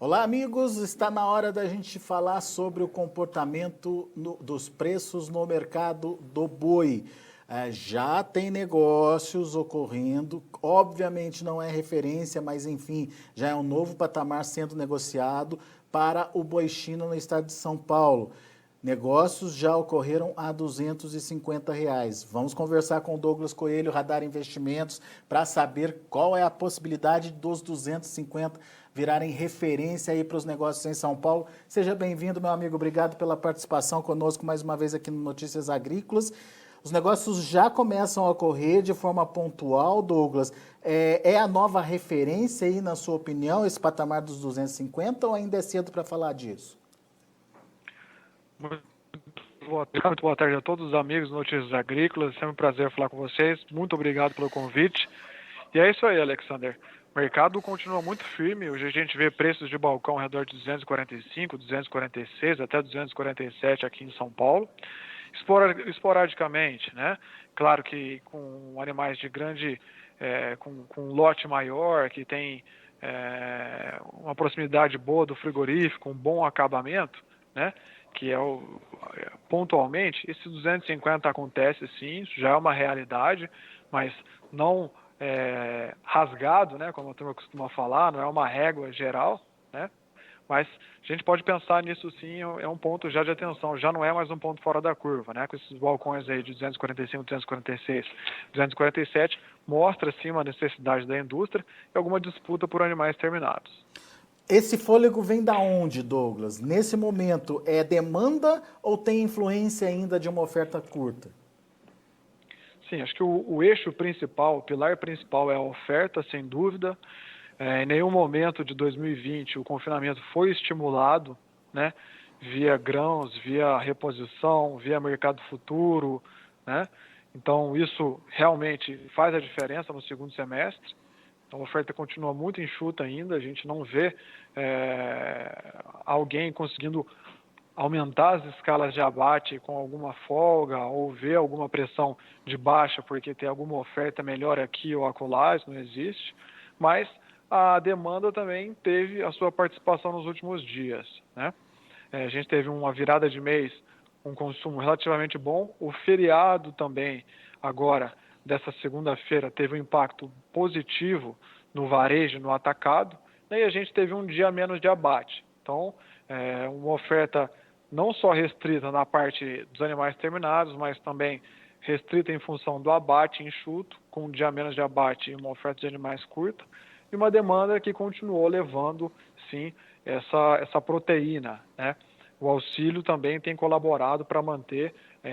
Olá, amigos. Está na hora da gente falar sobre o comportamento dos preços no mercado do boi. Já tem negócios ocorrendo, obviamente não é referência, mas enfim, já é um novo patamar sendo negociado para o boi China no estado de São Paulo. Negócios já ocorreram a R$ 250. Vamos conversar com o Douglas Coelho, Radar Investimentos, para saber qual é a possibilidade dos 250 virarem referência aí para os negócios em São Paulo. Seja bem-vindo, meu amigo. Obrigado pela participação conosco mais uma vez aqui no Notícias Agrícolas. Os negócios já começam a ocorrer de forma pontual, Douglas. É a nova referência aí, na sua opinião, esse patamar dos 250 ou ainda é cedo para falar disso? Muito boa tarde a todos os amigos do Notícias Agrícolas. É sempre um prazer falar com vocês. Muito obrigado pelo convite. E é isso aí, Alexander. O mercado continua muito firme. Hoje a gente vê preços de balcão ao redor de 245, 246, até 247 aqui em São Paulo. Esporadicamente, né? Claro que com animais de grande, com um lote maior, que tem uma proximidade boa do frigorífico, um bom acabamento, né? Que pontualmente, esses 250 acontece sim, isso já é uma realidade, mas não rasgado, né, como a turma costuma falar, não é uma régua geral, né, mas a gente pode pensar nisso sim, é um ponto já de atenção, já não é mais um ponto fora da curva, né, com esses balcões aí de 245, 246, 247, mostra sim uma necessidade da indústria e alguma disputa por animais terminados. Esse fôlego vem da onde, Douglas? Nesse momento, é demanda ou tem influência ainda de uma oferta curta? Sim, acho que o eixo principal, o pilar principal é a oferta, sem dúvida. Em nenhum momento de 2020 o confinamento foi estimulado, né, via grãos, via reposição, via mercado futuro, né? Então isso realmente faz a diferença no segundo semestre. Então, a oferta continua muito enxuta ainda, a gente não vê alguém conseguindo aumentar as escalas de abate com alguma folga ou ver alguma pressão de baixa porque tem alguma oferta melhor aqui ou acolá, isso não existe, mas a demanda também teve a sua participação nos últimos dias, né? A gente teve uma virada de mês, um consumo relativamente bom, o feriado também agora dessa segunda-feira teve um impacto positivo no varejo, no atacado, e a gente teve um dia menos de abate. Então, uma oferta não só restrita na parte dos animais terminados, mas também restrita em função do abate enxuto, com um dia menos de abate e uma oferta de animais curta, e uma demanda que continuou levando, sim, essa proteína, né? O auxílio também tem colaborado para manter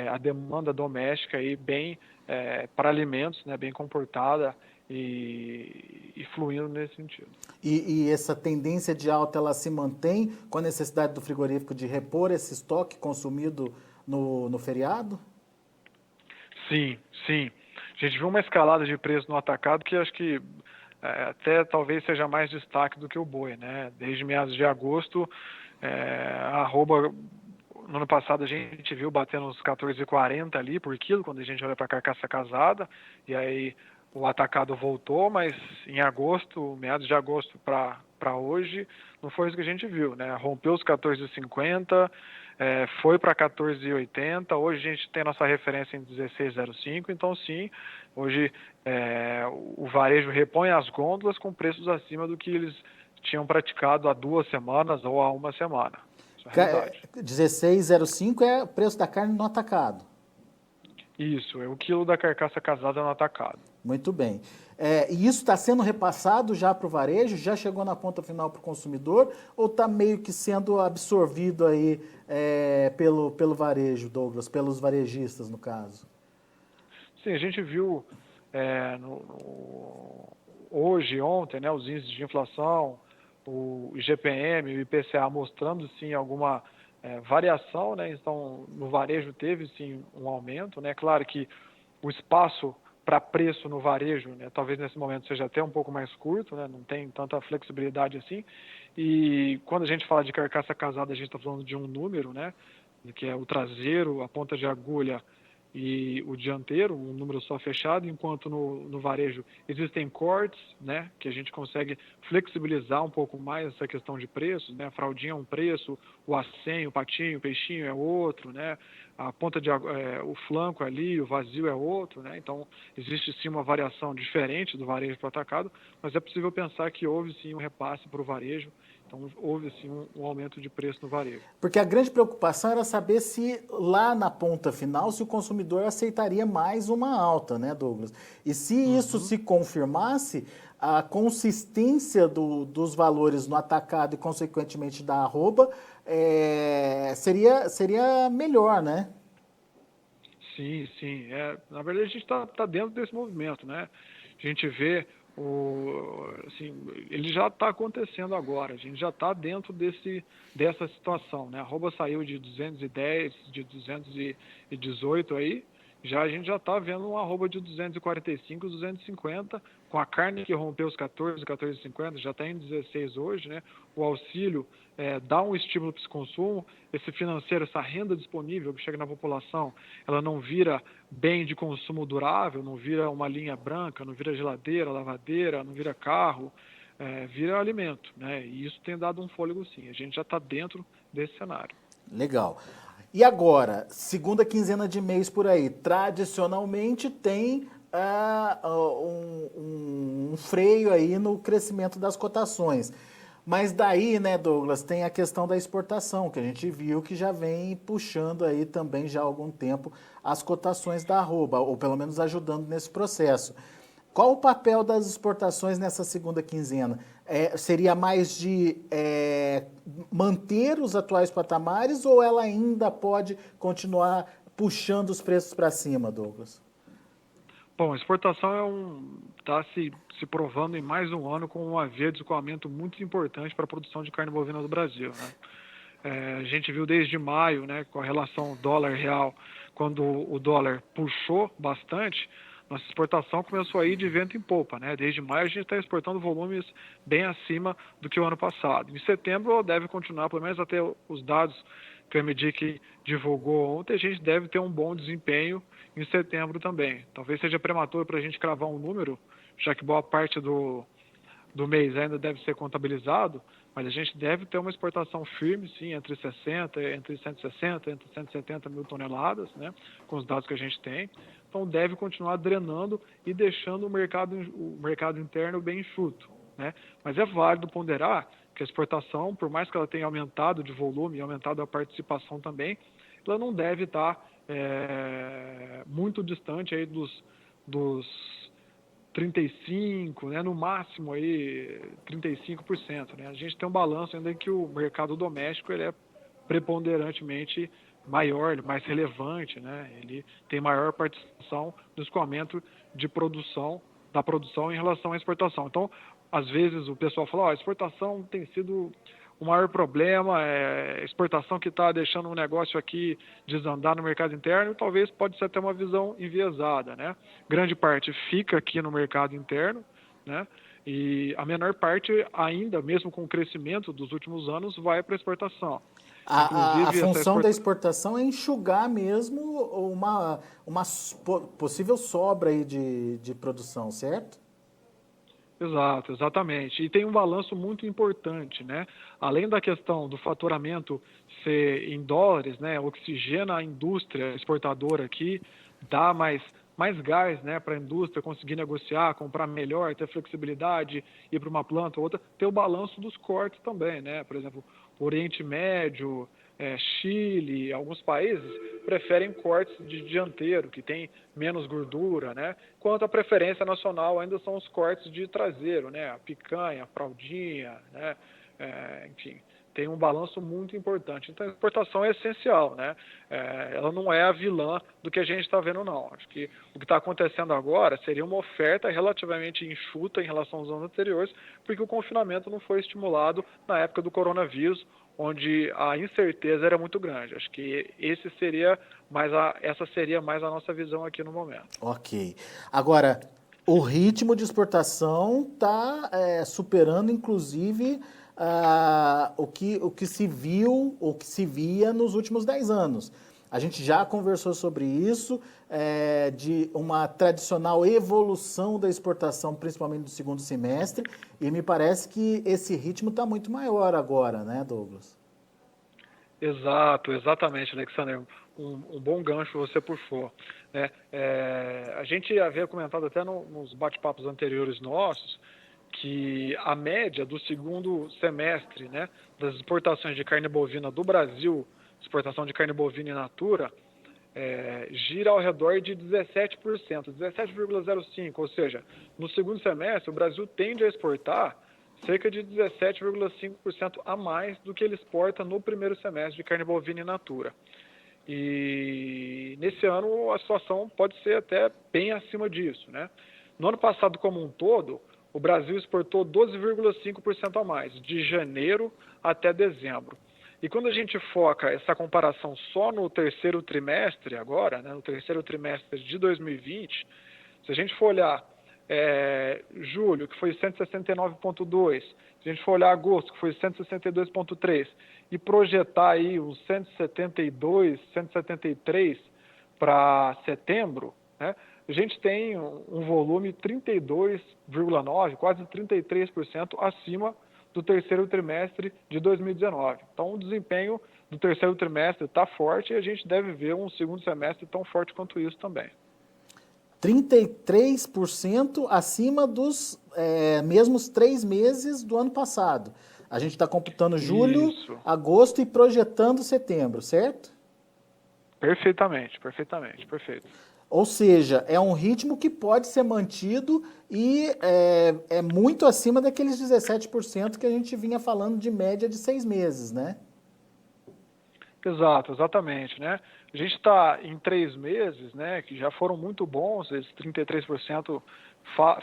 a demanda doméstica aí bem para alimentos, né, bem comportada e fluindo nesse sentido. E essa tendência de alta, ela se mantém com a necessidade do frigorífico de repor esse estoque consumido no feriado? Sim, sim. A gente viu uma escalada de preço no atacado que acho que até talvez seja mais destaque do que o boi, né? Desde meados de agosto, a arroba, no ano passado a gente viu batendo uns 14,40 ali por quilo, quando a gente olha para a carcaça casada, e aí o atacado voltou, mas em agosto, meados de agosto para hoje, não foi isso que a gente viu, né? Rompeu os 14,50, foi para 14,80, hoje a gente tem nossa referência em 16,05, então sim, hoje o varejo repõe as gôndolas com preços acima do que eles tinham praticado há 2 semanas ou há 1 semana. Isso é a realidade. 16,05 é o preço da carne no atacado. Isso, é o quilo da carcaça casada no atacado. Muito bem. E isso está sendo repassado já para o varejo? Já chegou na ponta final para o consumidor? Ou está meio que sendo absorvido aí pelo varejo, Douglas, pelos varejistas, no caso? Sim, a gente viu hoje, ontem, né, os índices de inflação, o IGPM, o IPCA mostrando sim alguma variação, né? Então no varejo teve sim um aumento, né? Claro que o espaço para preço no varejo, né, talvez nesse momento seja até um pouco mais curto, né? Não tem tanta flexibilidade assim. E quando a gente fala de carcaça casada, a gente está falando de um número, né? Que é o traseiro, a ponta de agulha e o dianteiro, um número só fechado, enquanto no varejo existem cortes, né, que a gente consegue flexibilizar um pouco mais essa questão de preços, né, a fraldinha é um preço, o acém, o patinho, o peixinho é outro, né, a ponta o flanco ali, o vazio é outro, né, então existe sim uma variação diferente do varejo para o atacado, mas é possível pensar que houve sim um repasse para o varejo. Então, houve sim um aumento de preço no varejo. Porque a grande preocupação era saber se lá na ponta final, se o consumidor aceitaria mais uma alta, né, Douglas? E se isso se confirmasse, a consistência dos valores no atacado e, consequentemente, da arroba seria melhor, né? Sim, sim. Na verdade, a gente está dentro desse movimento, né? A gente vê assim, ele já está acontecendo agora, a gente já está dentro dessa situação, né? A arroba saiu de 210, de 218 aí, a gente já está vendo uma arroba de 245, 250, com a carne que rompeu os 14, 14,50, já está em 16 hoje, né? O auxílio dá um estímulo para esse consumo, esse financeiro, essa renda disponível que chega na população, ela não vira bem de consumo durável, não vira uma linha branca, não vira geladeira, lavadeira, não vira carro, vira alimento, né? E isso tem dado um fôlego sim, a gente já está dentro desse cenário. Legal. E agora, segunda quinzena de mês por aí, tradicionalmente tem um freio aí no crescimento das cotações. Mas daí, né, Douglas, tem a questão da exportação, que a gente viu que já vem puxando aí também já há algum tempo as cotações da arroba, ou pelo menos ajudando nesse processo. Qual o papel das exportações nessa segunda quinzena? Seria mais de manter os atuais patamares ou ela ainda pode continuar puxando os preços para cima, Douglas? Bom, a exportação está se provando em mais um ano com uma via de escoamento muito importante para a produção de carne bovina do Brasil, né? A gente viu desde maio, né, com a relação dólar-real, quando o dólar puxou bastante, nossa exportação começou a ir de vento em popa, né? Desde maio a gente está exportando volumes bem acima do que o ano passado. Em setembro deve continuar, pelo menos até os dados que o MDIC divulgou ontem, a gente deve ter um bom desempenho em setembro também. Talvez seja prematuro para a gente cravar um número, já que boa parte do mês ainda deve ser contabilizado, mas a gente deve ter uma exportação firme, sim, entre 160, entre 170 mil toneladas, né, com os dados que a gente tem. Então deve continuar drenando e deixando o mercado interno bem enxuto, né? Mas é válido ponderar que a exportação, por mais que ela tenha aumentado de volume e aumentado a participação também, ela não deve estar muito distante aí dos 35%, né, no máximo aí 35%, né? A gente tem um balanço ainda em que o mercado doméstico ele é preponderantemente maior, mais relevante, né? Ele tem maior participação no escoamento da produção em relação à exportação. Então, às vezes o pessoal fala, a exportação tem sido o maior problema, a exportação que está deixando um negócio aqui desandar no mercado interno, e talvez pode ser até uma visão enviesada, né? Grande parte fica aqui no mercado interno, né? E a menor parte ainda, mesmo com o crescimento dos últimos anos, vai para a exportação. A função da exportação é enxugar mesmo uma possível sobra aí de produção, certo? Exato, exatamente. E tem um balanço muito importante, né? Além da questão do faturamento ser em dólares, né? Oxigena a indústria exportadora aqui, dá mais gás, né, para a indústria conseguir negociar, comprar melhor, ter flexibilidade, ir para uma planta ou outra, ter o balanço dos cortes também, né? Por exemplo, Oriente Médio, Chile, alguns países preferem cortes de dianteiro, que tem menos gordura, né? Enquanto a preferência nacional ainda são os cortes de traseiro, né? A picanha, a fraldinha, né? Enfim, tem um balanço muito importante. Então, a exportação é essencial, né? Ela não é a vilã do que a gente está vendo, não. Acho que o que está acontecendo agora seria uma oferta relativamente enxuta em relação aos anos anteriores, porque o confinamento não foi estimulado na época do coronavírus, onde a incerteza era muito grande. Acho que essa seria mais a nossa visão aqui no momento. Ok. Agora, o ritmo de exportação está superando, inclusive, o que se viu, o que se via nos últimos 10 anos. A gente já conversou sobre isso, de uma tradicional evolução da exportação, principalmente do segundo semestre, e me parece que esse ritmo está muito maior agora, né, Douglas? Exato, exatamente, Alexander. Um bom gancho você puxou, né? A gente havia comentado até nos bate-papos anteriores nossos que a média do segundo semestre, né, das exportações de carne bovina do Brasil, exportação de carne bovina in natura, gira ao redor de 17%, 17,05%, ou seja, no segundo semestre o Brasil tende a exportar cerca de 17,5% a mais do que ele exporta no primeiro semestre de carne bovina in natura. E nesse ano a situação pode ser até bem acima disso, né? No ano passado como um todo, o Brasil exportou 12,5% a mais, de janeiro até dezembro. E quando a gente foca essa comparação só no terceiro trimestre agora, né, no terceiro trimestre de 2020, se a gente for olhar julho, que foi 169,2, se a gente for olhar agosto, que foi 162,3, e projetar aí os 172, 173 para setembro, né, a gente tem um volume 32,9, quase 33% acima do terceiro trimestre de 2019. Então, o desempenho do terceiro trimestre está forte e a gente deve ver um segundo semestre tão forte quanto isso também. 33% acima dos mesmos 3 meses do ano passado. A gente está computando julho, Isso. agosto e projetando setembro, certo? Perfeitamente, perfeitamente, perfeito. Ou seja, é um ritmo que pode ser mantido e é muito acima daqueles 17% que a gente vinha falando de média de 6 meses, né? Exato, exatamente, né? A gente está em 3 meses, né, que já foram muito bons, esses 33%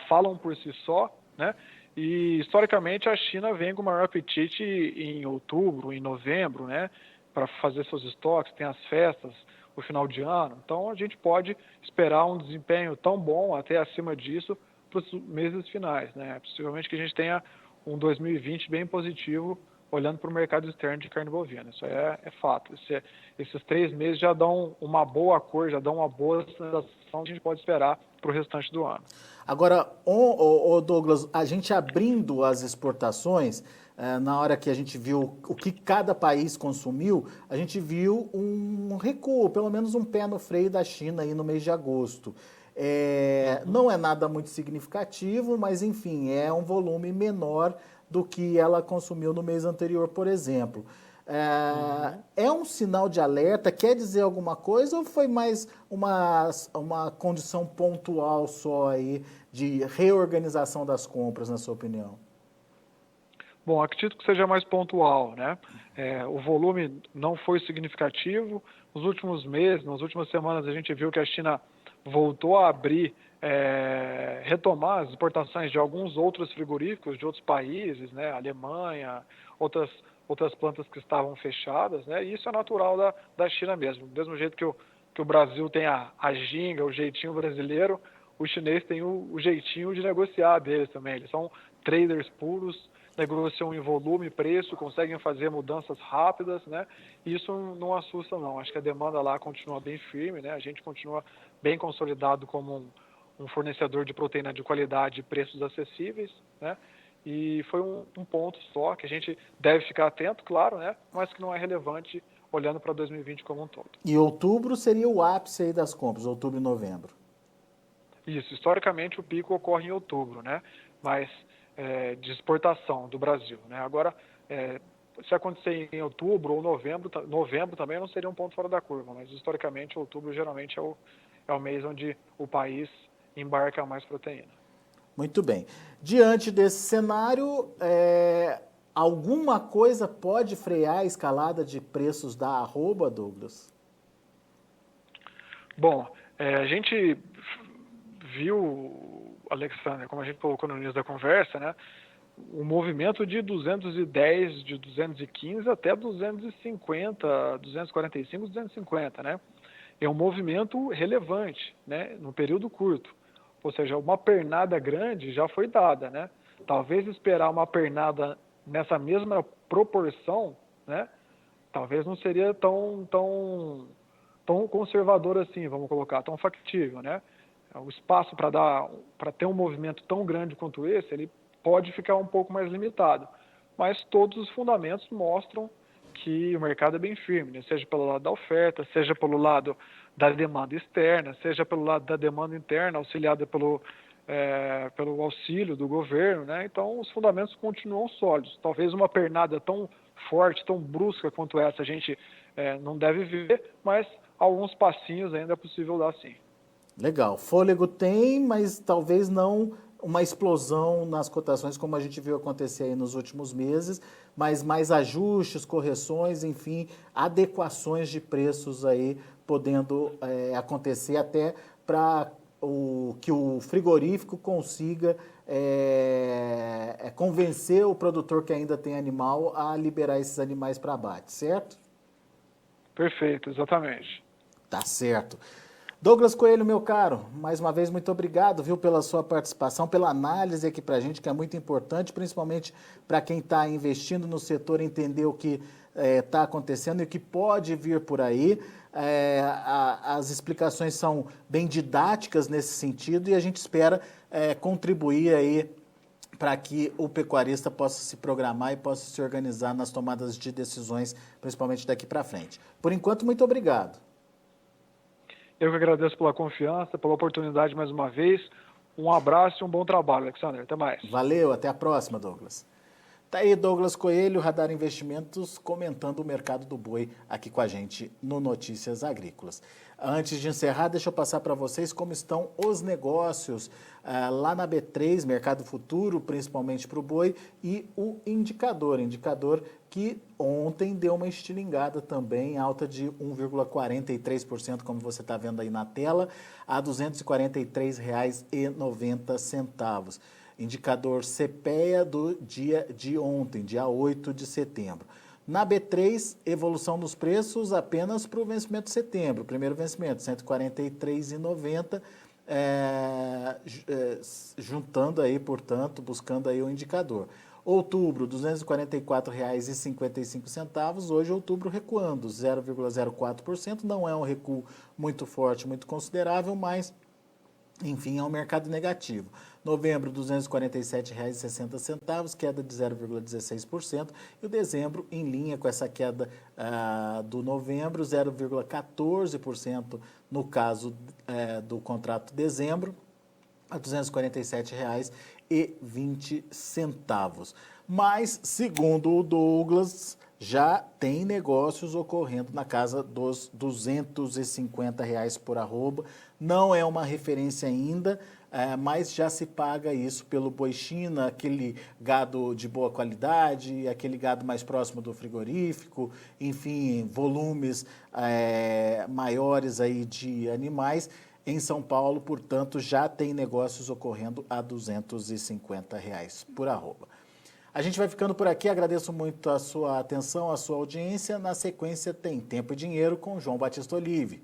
falam por si só, né? E historicamente a China vem com maior apetite em outubro, em novembro, né, para fazer seus estoques, tem as festas, o final de ano. Então a gente pode esperar um desempenho tão bom, até acima disso, para os meses finais, né? Possivelmente que a gente tenha um 2020 bem positivo olhando para o mercado externo de carne bovina. Isso é fato. Esses 3 meses já dão uma boa cor, já dão uma boa sensação que a gente pode esperar para o restante do ano. Agora, Douglas, a gente abrindo as exportações, na hora que a gente viu o que cada país consumiu, a gente viu um recuo, pelo menos um pé no freio da China aí no mês de agosto. Não é nada muito significativo, mas enfim, é um volume menor do que ela consumiu no mês anterior, por exemplo. É um sinal de alerta? Quer dizer alguma coisa ou foi mais uma condição pontual só aí de reorganização das compras, na sua opinião? Bom, acredito que seja mais pontual, né? O volume não foi significativo. Nos últimos meses, nas últimas semanas, a gente viu que a China voltou a abrir, retomar as exportações de alguns outros frigoríficos de outros países, né? Alemanha, outras plantas que estavam fechadas, né? E isso é natural da China mesmo. Do mesmo jeito que o Brasil tem a ginga, o jeitinho brasileiro, o chinês tem o jeitinho de negociar deles também. Eles são traders puros, negociam em volume, preço, conseguem fazer mudanças rápidas, né? E isso não assusta, não. Acho que a demanda lá continua bem firme, né? A gente continua bem consolidado como um fornecedor de proteína de qualidade e preços acessíveis, né? E foi um ponto só que a gente deve ficar atento, claro, né? Mas que não é relevante olhando para 2020 como um todo. E outubro seria o ápice aí das compras, outubro e novembro. Isso, historicamente o pico ocorre em outubro, né? Mas de exportação do Brasil, né? Agora, se acontecer em outubro ou novembro também não seria um ponto fora da curva, mas historicamente outubro geralmente é o mês onde o país embarca mais proteína. Muito bem. Diante desse cenário, alguma coisa pode frear a escalada de preços da arroba, Douglas? Bom, a gente viu, Alexander, como a gente colocou no início da conversa, né, um movimento de 210, de 215 até 250, 245, 250, né? É um movimento relevante, né, num período curto. Ou seja, uma pernada grande já foi dada, né? Talvez esperar uma pernada nessa mesma proporção, né, talvez não seria tão tão conservador assim, vamos colocar, tão factível, né? O espaço para ter um movimento tão grande quanto esse, ele pode ficar um pouco mais limitado. Mas todos os fundamentos mostram que o mercado é bem firme, né? Seja pelo lado da oferta, seja pelo lado da demanda externa, seja pelo lado da demanda interna, auxiliada pelo auxílio do governo, né? Então, os fundamentos continuam sólidos. Talvez uma pernada tão forte, tão brusca quanto essa, a gente não deve ver, mas alguns passinhos ainda é possível dar sim. Legal. Fôlego tem, mas talvez não uma explosão nas cotações como a gente viu acontecer aí nos últimos meses, mas mais ajustes, correções, enfim, adequações de preços aí podendo acontecer até para que o frigorífico consiga convencer o produtor que ainda tem animal a liberar esses animais para abate, certo? Perfeito, exatamente. Tá certo. Douglas Coelho, meu caro, mais uma vez muito obrigado, viu, pela sua participação, pela análise aqui para a gente, que é muito importante, principalmente para quem está investindo no setor, entender o que está acontecendo e o que pode vir por aí. As explicações são bem didáticas nesse sentido e a gente espera contribuir aí para que o pecuarista possa se programar e possa se organizar nas tomadas de decisões, principalmente daqui para frente. Por enquanto, muito obrigado. Eu que agradeço pela confiança, pela oportunidade mais uma vez. Um abraço e um bom trabalho, Alexandre. Até mais. Valeu, até a próxima, Douglas. Tá aí Douglas Coelho, Radar Investimentos, comentando o mercado do boi aqui com a gente no Notícias Agrícolas. Antes de encerrar, deixa eu passar para vocês como estão os negócios lá na B3, Mercado Futuro, principalmente para o boi, e o indicador que ontem deu uma estilingada também, alta de 1,43%, como você está vendo aí na tela, a R$ 243,90. Indicador CPEA do dia de ontem, dia 8 de setembro. Na B3, evolução dos preços apenas para o vencimento de setembro. Primeiro vencimento, R$ 143,90, juntando aí, portanto, buscando aí o indicador. Outubro, R$ 244,55. Hoje, outubro recuando, 0,04%. Não é um recuo muito forte, muito considerável, mas, enfim, é um mercado negativo. Novembro, R$ 247,60, queda de 0,16%. E o dezembro, em linha com essa queda do novembro, 0,14% no caso do contrato de dezembro, a R$ 247,20. Mas, segundo o Douglas, já tem negócios ocorrendo na casa dos R$ 250 por arroba. Não é uma referência ainda, mas já se paga isso pelo boi China, aquele gado de boa qualidade, aquele gado mais próximo do frigorífico, enfim, volumes maiores aí de animais. Em São Paulo, portanto, já tem negócios ocorrendo a R$ 250 por arroba. A gente vai ficando por aqui, agradeço muito a sua atenção, a sua audiência. Na sequência tem Tempo e Dinheiro com João Batista Olive.